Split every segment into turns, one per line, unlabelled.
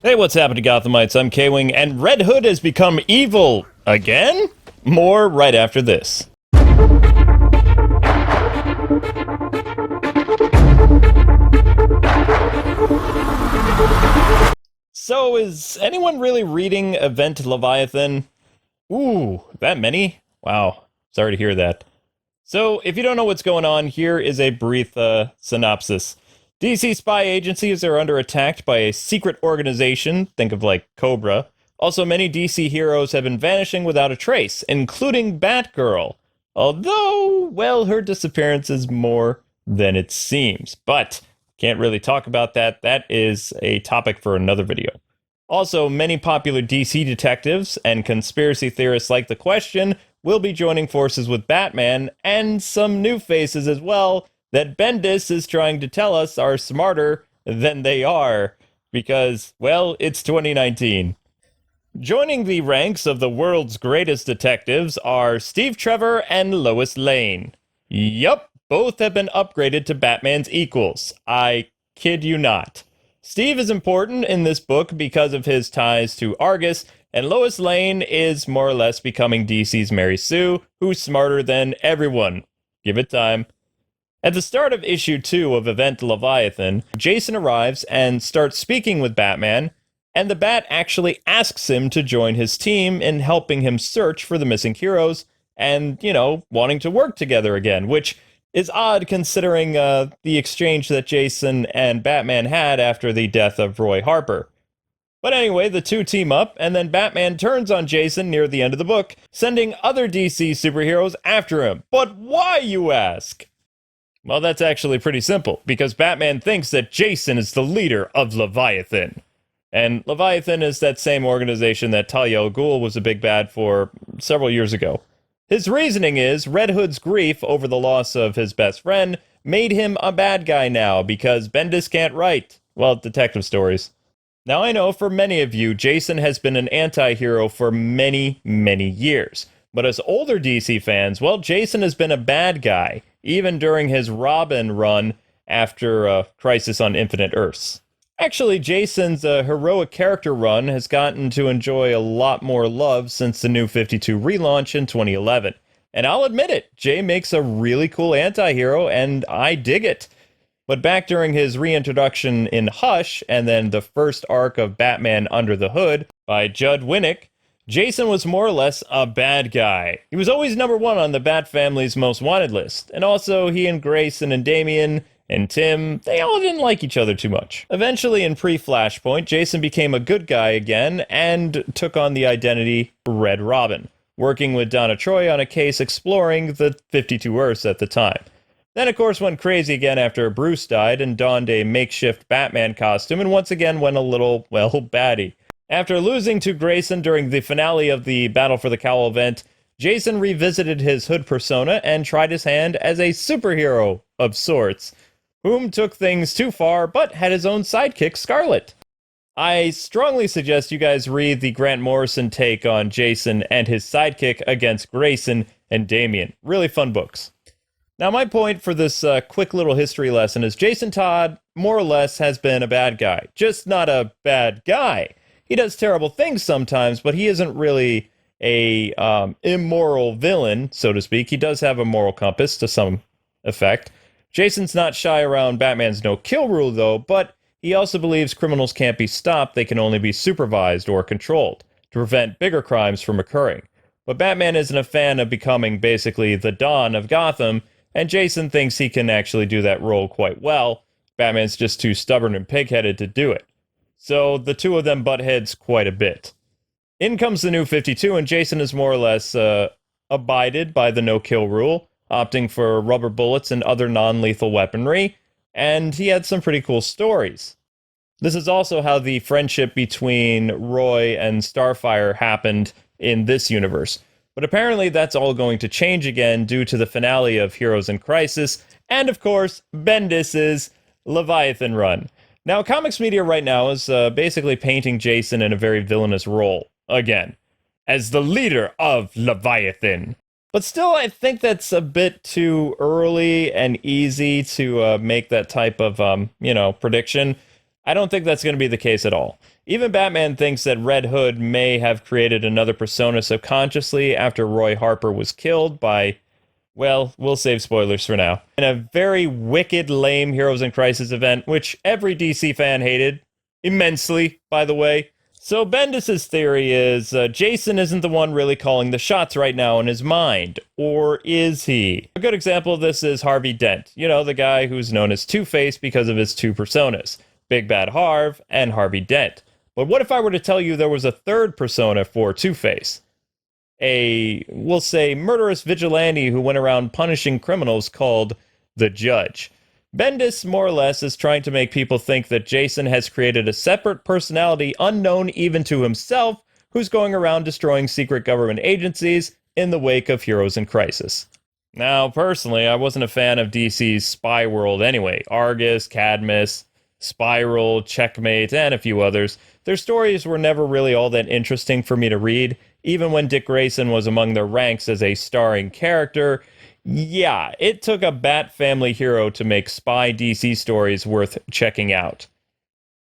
Hey, what's happening, Gothamites? I'm K-Wing, and Red Hood has become evil again? More right after this. So, is anyone really reading Event Leviathan? Ooh, that many? Wow, sorry to hear that. So, if you don't know what's going on, here is a brief synopsis. DC spy agencies are under attack by a secret organization, think of like Cobra. Also, many DC heroes have been vanishing without a trace, including Batgirl. Although, well, her disappearance is more than it seems. But, can't really talk about that. That is a topic for another video. Also, many popular DC detectives and conspiracy theorists like The Question will be joining forces with Batman, and some new faces as well that Bendis is trying to tell us are smarter than they are, because, well, it's 2019. Joining the ranks of the world's greatest detectives are Steve Trevor and Lois Lane. Yup, both have been upgraded to Batman's equals. I kid you not. Steve is important in this book because of his ties to Argus, and Lois Lane is more or less becoming DC's Mary Sue, who's smarter than everyone. Give it time. At the start of issue 2 of Event Leviathan, Jason arrives and starts speaking with Batman, and the Bat actually asks him to join his team in helping him search for the missing heroes and, wanting to work together again, which is odd considering the exchange that Jason and Batman had after the death of Roy Harper. But anyway, the two team up, and then Batman turns on Jason near the end of the book, sending other DC superheroes after him. But why, you ask? Well, that's actually pretty simple, because Batman thinks that Jason is the leader of Leviathan. And Leviathan is that same organization that Talia al Ghul was a big bad for several years ago. His reasoning is Red Hood's grief over the loss of his best friend made him a bad guy now because Bendis can't write, well, detective stories. Now, I know for many of you, Jason has been an anti-hero for many, many years. But as older DC fans, well, Jason has been a bad guy, even during his Robin run after Crisis on Infinite Earths. Actually, Jason's heroic character run has gotten to enjoy a lot more love since the New 52 relaunch in 2011. And I'll admit it, Jay makes a really cool anti-hero, and I dig it. But back during his reintroduction in Hush, and then the first arc of Batman Under the Hood by Judd Winnick, Jason was more or less a bad guy. He was always number one on the Bat family's most wanted list, and also he and Grayson and Damian and Tim, they all didn't like each other too much. Eventually, in pre-Flashpoint, Jason became a good guy again and took on the identity Red Robin, working with Donna Troy on a case exploring the 52 Earths at the time. Then, of course, went crazy again after Bruce died and donned a makeshift Batman costume and once again went a little, well, batty. After losing to Grayson during the finale of the Battle for the Cowl event, Jason revisited his Hood persona and tried his hand as a superhero of sorts, whom took things too far but had his own sidekick, Scarlet. I strongly suggest you guys read the Grant Morrison take on Jason and his sidekick against Grayson and Damian. Really fun books. Now, my point for this quick little history lesson is Jason Todd, more or less, has been a bad guy. Just not a bad guy. He does terrible things sometimes, but he isn't really a immoral villain, so to speak. He does have a moral compass to some effect. Jason's not shy around Batman's no-kill rule, though, but he also believes criminals can't be stopped, they can only be supervised or controlled to prevent bigger crimes from occurring. But Batman isn't a fan of becoming basically the Don of Gotham, and Jason thinks he can actually do that role quite well. Batman's just too stubborn and pig-headed to do it. So the two of them butt heads quite a bit. In comes the New 52, and Jason is more or less abided by the no-kill rule, opting for rubber bullets and other non-lethal weaponry, and he had some pretty cool stories. This is also how the friendship between Roy and Starfire happened in this universe. But apparently that's all going to change again due to the finale of Heroes in Crisis, and of course, Bendis's Leviathan run. Now, comics media right now is basically painting Jason in a very villainous role, again, as the leader of Leviathan. But still, I think that's a bit too early and easy to make that type of, prediction. I don't think that's going to be the case at all. Even Batman thinks that Red Hood may have created another persona subconsciously after Roy Harper was killed by, well, we'll save spoilers for now. In a very wicked, lame Heroes in Crisis event, which every DC fan hated immensely, by the way. So Bendis' theory is Jason isn't the one really calling the shots right now in his mind. Or is he? A good example of this is Harvey Dent. You know, the guy who's known as Two-Face because of his two personas, Big Bad Harv and Harvey Dent. But what if I were to tell you there was a third persona for Two-Face? We'll say, murderous vigilante who went around punishing criminals called the Judge. Bendis, more or less, is trying to make people think that Jason has created a separate personality unknown even to himself, who's going around destroying secret government agencies in the wake of Heroes in Crisis. Now, personally, I wasn't a fan of DC's spy world anyway. Argus, Cadmus, Spiral, Checkmate, and a few others. Their stories were never really all that interesting for me to read, even when Dick Grayson was among their ranks as a starring character. Yeah, it took a Bat family hero to make spy DC stories worth checking out.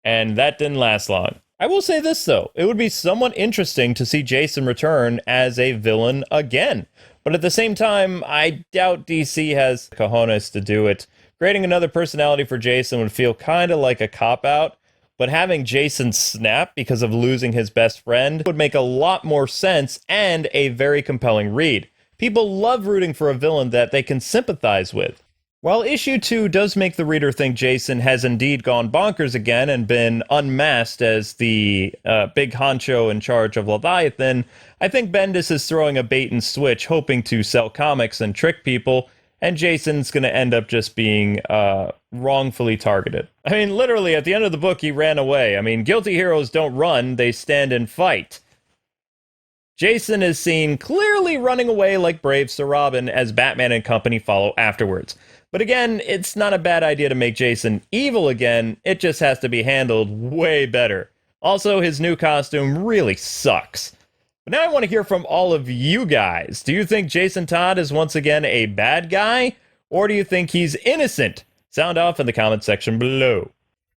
And that didn't last long. I will say this, though. It would be somewhat interesting to see Jason return as a villain again. But at the same time, I doubt DC has cojones to do it. Creating another personality for Jason would feel kind of like a cop-out. But having Jason snap because of losing his best friend would make a lot more sense and a very compelling read. People love rooting for a villain that they can sympathize with. While issue 2 does make the reader think Jason has indeed gone bonkers again and been unmasked as the big honcho in charge of Leviathan, I think Bendis is throwing a bait and switch, hoping to sell comics and trick people, and Jason's going to end up just being wrongfully targeted. I mean, literally, at the end of the book, he ran away. I mean, guilty heroes don't run, they stand and fight. Jason is seen clearly running away like brave Sir Robin as Batman and company follow afterwards. But again, it's not a bad idea to make Jason evil again, it just has to be handled way better. Also, his new costume really sucks. But now I want to hear from all of you guys. Do you think Jason Todd is once again a bad guy? Or do you think he's innocent? Sound off in the comment section below.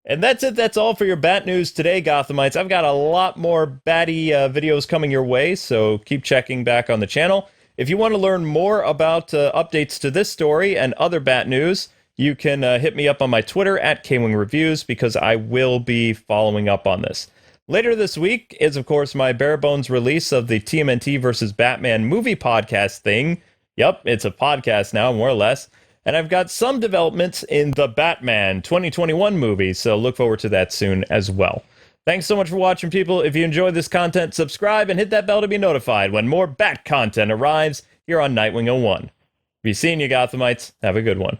And that's it. That's all for your Bat News today, Gothamites. I've got a lot more batty videos coming your way, so keep checking back on the channel. If you want to learn more about updates to this story and other Bat News, you can hit me up on my Twitter at KWingReviews, because I will be following up on this. Later this week is, of course, my bare bones release of the TMNT versus Batman movie podcast thing. Yep, it's a podcast now, more or less. And I've got some developments in the Batman 2021 movie, so look forward to that soon as well. Thanks so much for watching, people. If you enjoyed this content, subscribe and hit that bell to be notified when more Bat content arrives here on Nightwing 01. Be seeing you, Gothamites. Have a good one.